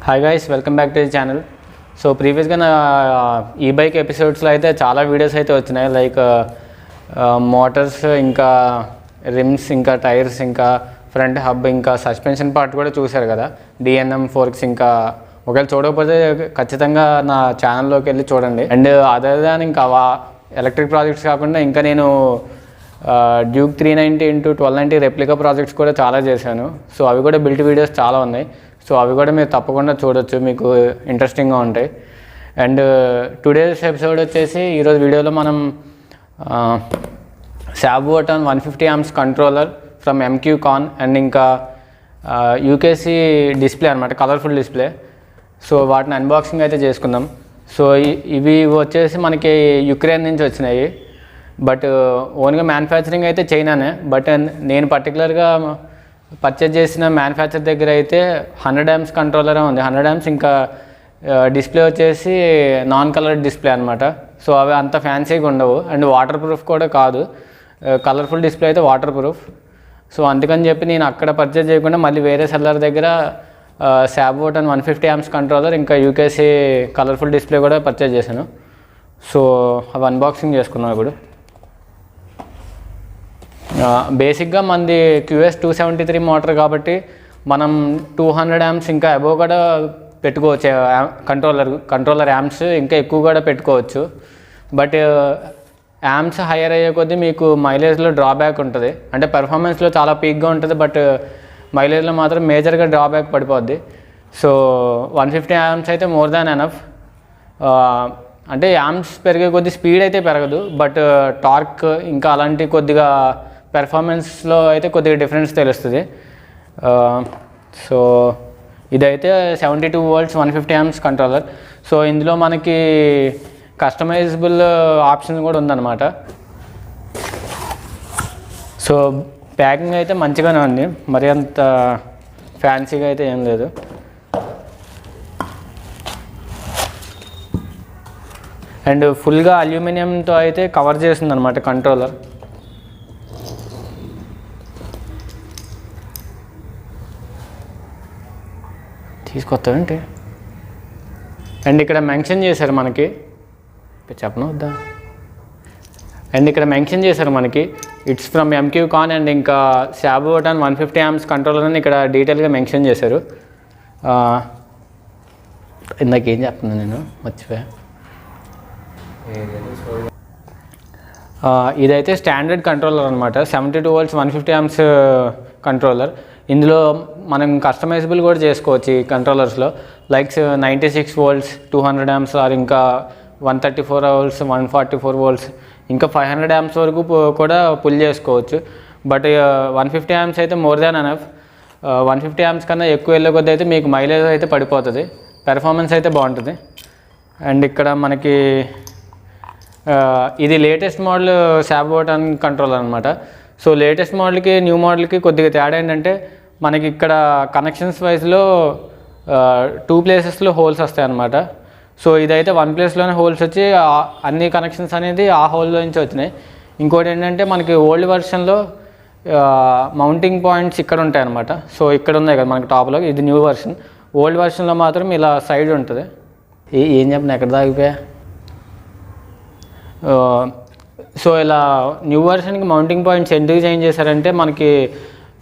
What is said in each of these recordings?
Hi guys, welcome back to the channel. So ప్రీవియస్గా నా ఈ బైక్ ఎపిసోడ్స్లో అయితే చాలా వీడియోస్ అయితే వచ్చినాయి. లైక్ మోటార్స్, ఇంకా రిమ్స్, ఇంకా టైర్స్, ఇంకా ఫ్రంట్ హబ్, ఇంకా సస్పెన్షన్ పార్ట్ కూడా చూశారు కదా, డిఎన్ఎం ఫోర్క్స్. ఇంకా ఒకవేళ చూడకపోతే ఖచ్చితంగా నా ఛానల్లోకి వెళ్ళి చూడండి. అండ్ అదర్ దాన్ ఇంకా ఎలక్ట్రిక్ ప్రాజెక్ట్స్ కాకుండా ఇంకా నేను డ్యూక్ 390x1290 రెప్లికా ప్రాజెక్ట్స్ కూడా చాలా చేశాను. సో అవి కూడా బిల్ట్ వీడియోస్ చాలా ఉన్నాయి. సో అవి కూడా మీరు తప్పకుండా చూడొచ్చు, మీకు ఇంట్రెస్టింగ్గా ఉంటాయి. అండ్ టుడేస్ ఎపిసోడ్ వచ్చేసి ఈరోజు వీడియోలో మనం sabvotan 150 amps controller from MQ-Con and ఇంకా UKC డిస్ప్లే అనమాట, కలర్ఫుల్ డిస్ప్లే. సో వాటిని అన్బాక్సింగ్ అయితే చేసుకుందాం. సో ఇవి వచ్చేసి మనకి యుక్రెయిన్ నుంచి వచ్చినాయి. బట్ ఓన్గా మ్యానుఫ్యాక్చరింగ్ అయితే చైనానే. బట్ నేను పర్టికులర్గా పర్చేజ్ చేసిన మ్యానుఫ్యాక్చర్ దగ్గర అయితే 100 amps కంట్రోలరే ఉంది. 100 amps. ఇంకా డిస్ప్లే వచ్చేసి నాన్ కలర్ డిస్ప్లే అనమాట. సో అవి అంత ఫ్యాన్సీగా ఉండవు అండ్ వాటర్ ప్రూఫ్ కూడా కాదు. కలర్ఫుల్ డిస్ప్లే అయితే వాటర్ ప్రూఫ్. సో అందుకని చెప్పి నేను అక్కడ పర్చేజ్ చేయకుండా మళ్ళీ వేరే సెల్లర్ దగ్గర sabvotan 150 amps కంట్రోలర్ ఇంకా UKC కలర్ఫుల్ డిస్ప్లే కూడా పర్చేజ్ చేశాను. సో అవి అన్బాక్సింగ్ చేసుకున్నాను ఇప్పుడు. బేసిక్గా మనది QS 273 మోటార్ కాబట్టి మనం 200 amps ఇంకా అబోవ్ కూడా పెట్టుకోవచ్చు. కంట్రోలర్ యాంప్స్ ఇంకా ఎక్కువ కూడా పెట్టుకోవచ్చు. బట్ యాంప్స్ హైయర్ అయ్యే కొద్దీ మీకు మైలేజ్లో డ్రాబ్యాక్ ఉంటుంది. అంటే పెర్ఫార్మెన్స్లో చాలా పీక్గా ఉంటుంది, బట్ మైలేజ్లో మాత్రం మేజర్గా డ్రాబ్యాక్ పడిపోద్ది. సో 150 amps అయితే మోర్ దాన్ ఎనఫ్. అంటే యాంప్స్ పెరిగే కొద్ది స్పీడ్ అయితే పెరగదు, బట్ టార్క్ ఇంకా అలాంటి కొద్దిగా పెర్ఫార్మెన్స్లో అయితే కొద్దిగా డిఫరెన్స్ తెలుస్తుంది. సో ఇదైతే 72 volts 150 amps కంట్రోలర్. సో ఇందులో మనకి కస్టమైజబుల్ ఆప్షన్ కూడా ఉందన్నమాట. సో ప్యాకింగ్ అయితే మంచిగానే ఉంది, మరి అంత ఫ్యాన్సీగా అయితే ఏం లేదు. అండ్ ఫుల్గా అల్యూమినియంతో అయితే కవర్ చేస్తుంది అనమాట కంట్రోలర్. తీసుకొస్తామంటే అండ్ ఇక్కడ మెన్షన్ చేశారు మనకి, చెప్పను వద్దా, అండ్ ఇక్కడ మెన్షన్ చేశారు మనకి ఇట్స్ ఫ్రమ్ MQ-Con అండ్ ఇంకా sabvotan 150 amps కంట్రోలర్ అని ఇక్కడ డీటెయిల్గా మెన్షన్ చేశారు. ఇందాకేం చెప్తున్నాను నేను మర్చిపోయా. ఇదైతే స్టాండర్డ్ కంట్రోలర్ అనమాట, 72 volts 150 amps కంట్రోలర్. ఇందులో మనం కస్టమైజబుల్ కూడా చేసుకోవచ్చు ఈ కంట్రోలర్స్లో. లైక్ 96 volts 200 amps ఆర్ ఇంకా 134 volts 144 volts ఇంకా 500 amps వరకు కూడా పుల్ చేసుకోవచ్చు. బట్ 150 amps అయితే మోర్ దాన్ ఎనఫ్. 150 amps కన్నా ఎక్కువ వెళ్ళే కొద్ది అయితే మీకు మైలేజ్ అయితే పడిపోతుంది, పెర్ఫార్మెన్స్ అయితే బాగుంటుంది. అండ్ ఇక్కడ మనకి ఇది లేటెస్ట్ మోడల్ sabvotan కంట్రోలర్ అనమాట. సో లేటెస్ట్ మోడల్కి న్యూ మోడల్కి కొద్దిగా తేడా ఏంటంటే మనకి ఇక్కడ కనెక్షన్స్ వైజ్లో 2 places హోల్స్ వస్తాయి అన్నమాట. సో ఇదైతే 1 placeలోనే హోల్స్ వచ్చి అన్ని కనెక్షన్స్ అనేది ఆ హోల్లో నుంచి వచ్చినాయి. ఇంకోటి ఏంటంటే మనకి ఓల్డ్ వెర్షన్లో మౌంటింగ్ పాయింట్స్ ఇక్కడ ఉంటాయి అన్నమాట. సో ఇక్కడ ఉన్నాయి కదా మనకి టాప్లో, ఇది న్యూ వెర్షన్. ఓల్డ్ వెర్షన్లో మాత్రం ఇలా సైడ్ ఉంటుంది. ఏం చెప్పిన ఎక్కడ దాగిపోయా. సో ఇలా న్యూ వెర్షన్కి మౌంటింగ్ పాయింట్స్ ఎందుకు చేంజ్ చేశారంటే మనకి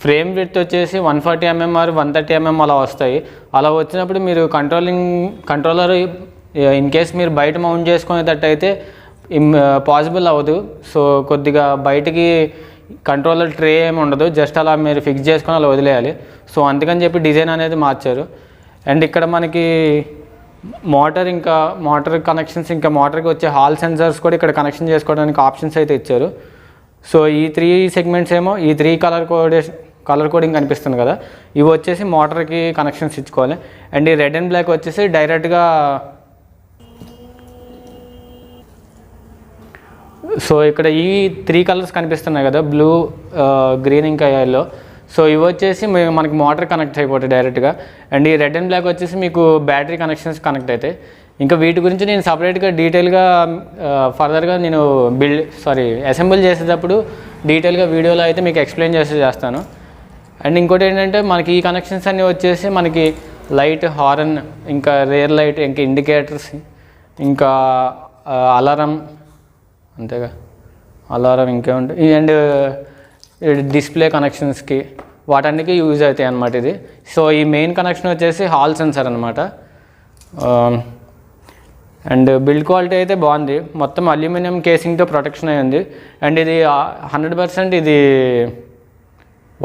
ఫ్రేమ్ విడ్త్ వచ్చేసి 140 mm ఆర్ 130 mm అలా వస్తాయి. అలా వచ్చినప్పుడు మీరు కంట్రోలర్ ఇన్ కేస్ మీరు బయట మౌంట్ చేసుకునేటట్టయితే పాసిబుల్ అవ్వదు. సో కొద్దిగా బయటికి కంట్రోలర్ ట్రే ఏమి ఉండదు, జస్ట్ అలా మీరు ఫిక్స్ చేసుకొని అలా వదిలేయాలి. సో అందుకని చెప్పి డిజైన్ అనేది మార్చారు. అండ్ ఇక్కడ మనకి మోటార్ కనెక్షన్స్, ఇంకా మోటార్కి వచ్చే హాల్ సెన్సర్స్ కూడా ఇక్కడ కనెక్షన్ చేసుకోవడానికి ఆప్షన్స్ అయితే ఇచ్చారు. సో ఈ 3 సెగ్మెంట్స్ ఏమో ఈ 3 కలర్ కోడింగ్ కనిపిస్తుంది కదా, ఇవి వచ్చేసి మోటార్కి కనెక్షన్స్ ఇచ్చుకోవాలి. అండ్ ఈ రెడ్ అండ్ బ్లాక్ వచ్చేసి డైరెక్ట్గా, సో ఇక్కడ ఈ 3 కలర్స్ కనిపిస్తున్నాయి కదా, బ్లూ, గ్రీన్ ఇంకా yellow. సో ఇవి వచ్చేసి మనకి మోటార్ కనెక్ట్ అయిపోతాయి డైరెక్ట్గా. అండ్ ఈ రెడ్ అండ్ బ్లాక్ వచ్చేసి మీకు బ్యాటరీ కనెక్షన్స్ కనెక్ట్ అవుతాయి. ఇంకా వీటి గురించి నేను సపరేట్గా డీటెయిల్గా ఫర్దర్గా నేను అసెంబుల్ చేసేటప్పుడు డీటెయిల్గా వీడియోలో అయితే మీకు ఎక్స్ప్లెయిన్ చేస్తాను. అండ్ ఇంకోటి ఏంటంటే మనకి ఈ కనెక్షన్స్ అన్నీ వచ్చేసి మనకి లైట్, హారన్, ఇంకా రేర్ లైట్, ఇంకా ఇండికేటర్స్, ఇంకా అలారం, అంతేగా అలారం ఇంకేముంటాయి, అండ్ డిస్ప్లే కనెక్షన్స్కి వాటన్నిటికీ యూజ్ అవుతాయి అన్నమాట ఇది. సో ఈ మెయిన్ కనెక్షన్ వచ్చేసి హాల్ సెన్సర్ అనమాట. అండ్ బిల్డ్ క్వాలిటీ అయితే బాగుంది, మొత్తం అల్యూమినియం కేసింగ్తో ప్రొటెక్షన్ అయి ఉంది. అండ్ ఇది 100% ఇది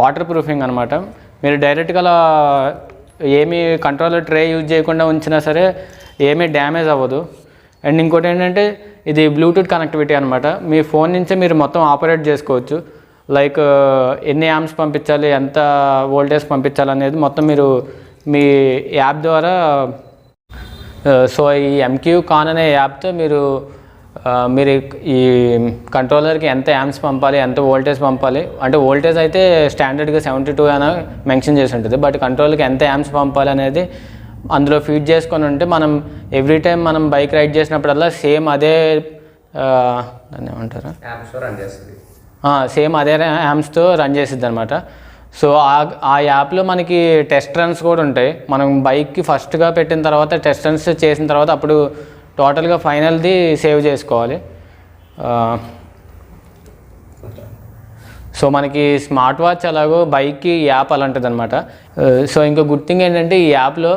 వాటర్ ప్రూఫింగ్ అనమాట. మీరు డైరెక్ట్గా అలా ఏమీ కంట్రోలర్ ట్రే యూజ్ చేయకుండా ఉంచినా సరే ఏమీ డ్యామేజ్ అవ్వదు. అండ్ ఇంకోటి ఏంటంటే ఇది బ్లూటూత్ కనెక్టివిటీ అనమాట. మీ ఫోన్ నుంచే మీరు మొత్తం ఆపరేట్ చేసుకోవచ్చు. లైక్ ఎన్ని యామ్స్ పంపించాలి, ఎంత వోల్టేజ్ పంపించాలి అనేది మొత్తం మీరు మీ యాప్ ద్వారా, సో ఈ ఎంక్యూ కాన్ అనే యాప్తో మీరు ఈ కంట్రోలర్కి ఎంత యామ్స్ పంపాలి, ఎంత వోల్టేజ్ పంపాలి, అంటే వోల్టేజ్ అయితే స్టాండర్డ్గా 72 అని మెన్షన్ చేసి ఉంటుంది. బట్ కంట్రోలర్కి ఎంత యామ్స్ పంపాలి అనేది అందులో ఫీడ్ చేసుకొని ఉంటే మనం ఎవ్రీ టైం మనం బైక్ రైడ్ చేసినప్పుడల్లా సేమ్ అదే దాన్ని ఏమంటారు, సేమ్ అదే యామ్స్తో రన్ చేసిద్ది అనమాట. సో ఆ యాప్లో మనకి టెస్ట్ రన్స్ కూడా ఉంటాయి. మనం బైక్కి ఫస్ట్గా పెట్టిన తర్వాత టెస్ట్ రన్స్ చేసిన తర్వాత అప్పుడు టోటల్గా ఫైనల్ది సేవ్ చేసుకోవాలి. సో మనకి స్మార్ట్ వాచ్ అలాగో బైక్కి యాప్ అలాంటిది అనమాట. సో ఇంకో గుడ్ థింగ్ ఏంటంటే ఈ యాప్లో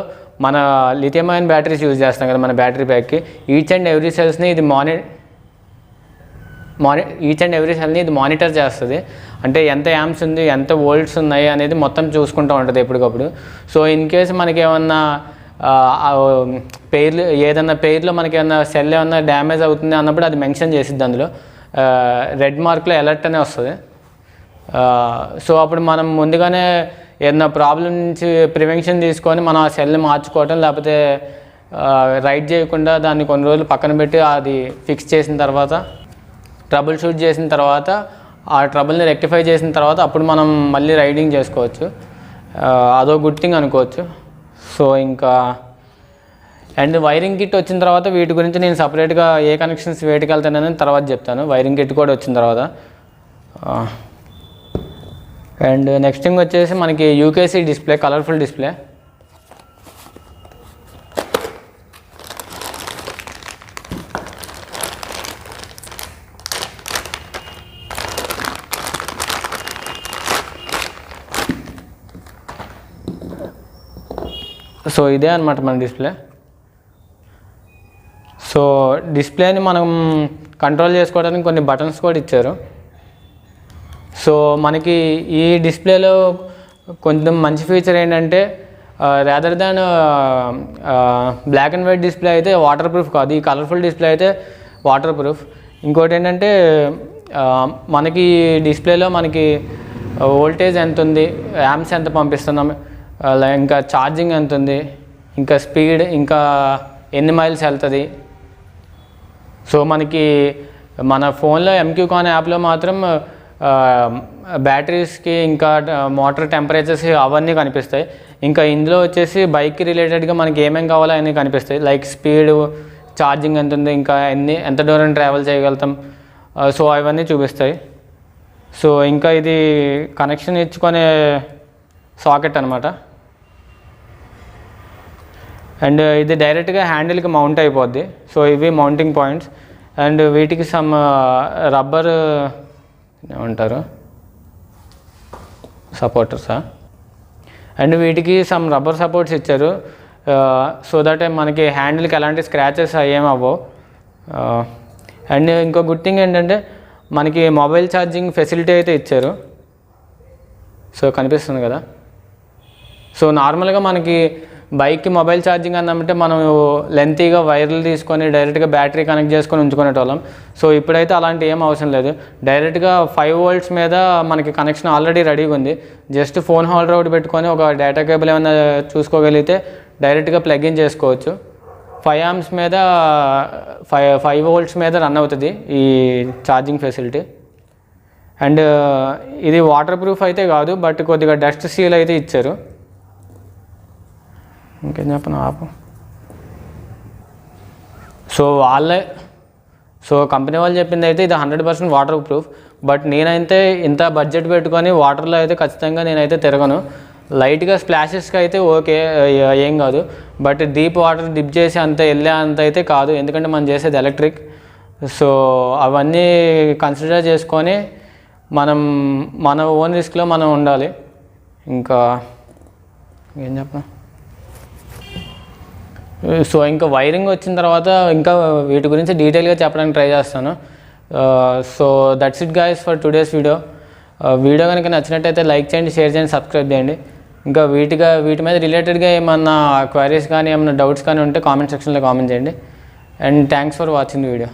మన లిథియం అయాన్ బ్యాటరీస్ యూజ్ చేస్తాం కదా మన బ్యాటరీ బ్యాగ్కి, ఈచ్ అండ్ ఎవ్రీ సెల్ని ఇది మానిటర్ చేస్తుంది. అంటే ఎంత యామ్స్ ఉంది, ఎంత వోల్ట్స్ ఉన్నాయి అనేది మొత్తం చూసుకుంటూ ఉంటుంది ఎప్పటికప్పుడు. సో ఇన్ కేసు మనకి ఏమన్నా ఏదన్నా పెయిర్లో మనకి ఏమన్నా సెల్ ఏమన్నా డ్యామేజ్ అవుతుంది అన్నప్పుడు అది మెన్షన్ చేసిద్ది అందులో, రెడ్ మార్క్లో అలర్ట్ అనే వస్తుంది. సో అప్పుడు మనం ముందుగానే ఏదన్నా ప్రాబ్లం నుంచి ప్రివెన్షన్ తీసుకొని మనం ఆ సెల్ని మార్చుకోవటం, లేకపోతే రైడ్ చేయకుండా దాన్ని కొన్ని రోజులు పక్కన పెట్టి అది ఫిక్స్ చేసిన తర్వాత, ట్రబుల్ షూట్ చేసిన తర్వాత, ఆ ట్రబుల్ని రెక్టిఫై చేసిన తర్వాత అప్పుడు మనం మళ్ళీ రైడింగ్ చేసుకోవచ్చు. అదో గుడ్ థింగ్ అనుకోవచ్చు. సో ఇంకా అండ్ వైరింగ్ కిట్ వచ్చిన తర్వాత వీటి గురించి నేను సపరేట్గా ఏ కనెక్షన్స్ వేటికి వెళ్తానని తర్వాత చెప్తాను, వైరింగ్ కిట్ కూడా వచ్చిన తర్వాత. అండ్ నెక్స్ట్ థింగ్ వచ్చేసి మనకి యూకేసీ డిస్ప్లే, కలర్ఫుల్ డిస్ప్లే. సో ఇదే అనమాట మన డిస్ప్లే. సో డిస్ప్లేని మనం కంట్రోల్ చేసుకోవడానికి కొన్ని బటన్స్ కూడా ఇచ్చారు. సో మనకి ఈ డిస్ప్లేలో కొంచెం మంచి ఫీచర్ ఏంటంటే rather than black and white display అయితే వాటర్ ప్రూఫ్ కాదు, ఈ కలర్ఫుల్ డిస్ప్లే అయితే వాటర్ ప్రూఫ్. ఇంకోటి ఏంటంటే మనకి డిస్ప్లేలో మనకి వోల్టేజ్ ఎంత ఉంది, యామ్స్ ఎంత పంపిస్తున్నాం, ఇంకా ఛార్జింగ్ ఎంత ఉంది, ఇంకా స్పీడ్, ఇంకా ఎన్ని మైల్స్ వెళ్తుంది. సో మనకి మన ఫోన్లో ఎంక్యూ కాన్ యాప్లో మాత్రం బ్యాటరీస్కి ఇంకా మోటార్ టెంపరేచర్స్ అవన్నీ కనిపిస్తాయి. ఇంకా ఇందులో వచ్చేసి బైక్కి రిలేటెడ్గా మనకి ఏమేమి కావాలో అన్నీ కనిపిస్తాయి. లైక్ స్పీడ్, ఛార్జింగ్ ఎంత ఉంది, ఇంకా ఎంత దూరం ట్రావెల్ చేయగలుగుతాం, సో అవన్నీ చూపిస్తాయి. సో ఇంకా ఇది కనెక్షన్ ఇచ్చుకునే సాకెట్ అనమాట. అండ్ ఇది డైరెక్ట్గా హ్యాండిల్కి మౌంట్ అయిపోద్ది. సో ఇవి మౌంటింగ్ పాయింట్స్. అండ్ వీటికి సమ్ రబ్బర్ ఏమంటారు, సపోర్టర్సా, అండ్ వీటికి సమ్ రబ్బర్ సపోర్ట్స్ ఇచ్చారు. సో దట్ మనకి హ్యాండిల్కి ఎలాంటి స్క్రాచెస్ ఏమవ్వవు. అండ్ ఇంకో గుడ్ థింగ్ ఏంటంటే మనకి మొబైల్ ఛార్జింగ్ ఫెసిలిటీ అయితే ఇచ్చారు. సో కనిపిస్తుంది కదా. సో నార్మల్గా మనకి బైక్కి మొబైల్ ఛార్జింగ్ అన్నామంటే మనం లెంతీగా వైర్లు తీసుకొని డైరెక్ట్గా బ్యాటరీ కనెక్ట్ చేసుకొని ఉంచుకునేటోళ్ళం. సో ఇప్పుడైతే అలాంటి ఏం అవసరం లేదు, డైరెక్ట్గా 5 volts మీద మనకి కనెక్షన్ ఆల్రెడీ రెడీగా ఉంది. జస్ట్ ఫోన్ హోల్డర్ ఒకటి పెట్టుకొని ఒక డేటా కేబుల్ ఏమైనా చూసుకోగలిగితే డైరెక్ట్గా ప్లగ్ ఇన్ చేసుకోవచ్చు. 5 amps మీద 5 volts మీద రన్ అవుతుంది ఈ ఛార్జింగ్ ఫెసిలిటీ. అండ్ ఇది వాటర్ ప్రూఫ్ అయితే కాదు, బట్ కొద్దిగా డస్ట్ సీల్ అయితే ఇచ్చారు. ఇంకేం చెప్పను ఆపు. సో కంపెనీ వాళ్ళు చెప్పింది అయితే ఇది 100% వాటర్ ప్రూఫ్. బట్ నేనైతే ఇంత బడ్జెట్ పెట్టుకొని వాటర్లో అయితే ఖచ్చితంగా నేనైతే తిరగను. లైట్గా స్ప్లాషెస్కి అయితే ఓకే, ఏం కాదు. బట్ డీప్ వాటర్ డిప్ చేసి అంత వెళ్ళే అంత అయితే కాదు, ఎందుకంటే మనం చేసేది ఎలక్ట్రిక్. సో అవన్నీ కన్సిడర్ చేసుకొని మనం మన ఓన్ రిస్క్లో మనం ఉండాలి. ఇంకా ఏం చెప్పా. సో ఇంకా వైరింగ్ వచ్చిన తర్వాత ఇంకా వీటి గురించి డీటెయిల్గా చెప్పడానికి ట్రై చేస్తాను. So that's it guys for today's video. Video కనుక నచ్చినట్టయితే లైక్ చేయండి, షేర్ చేయండి, సబ్స్క్రైబ్ చేయండి. ఇంకా వీటి మీద రిలేటెడ్గా ఏమన్నా క్వైరీస్ కానీ ఏమన్నా డౌట్స్ కానీ ఉంటే కామెంట్ సెక్షన్లో కామెంట్ చేయండి. And thanks for watching the video.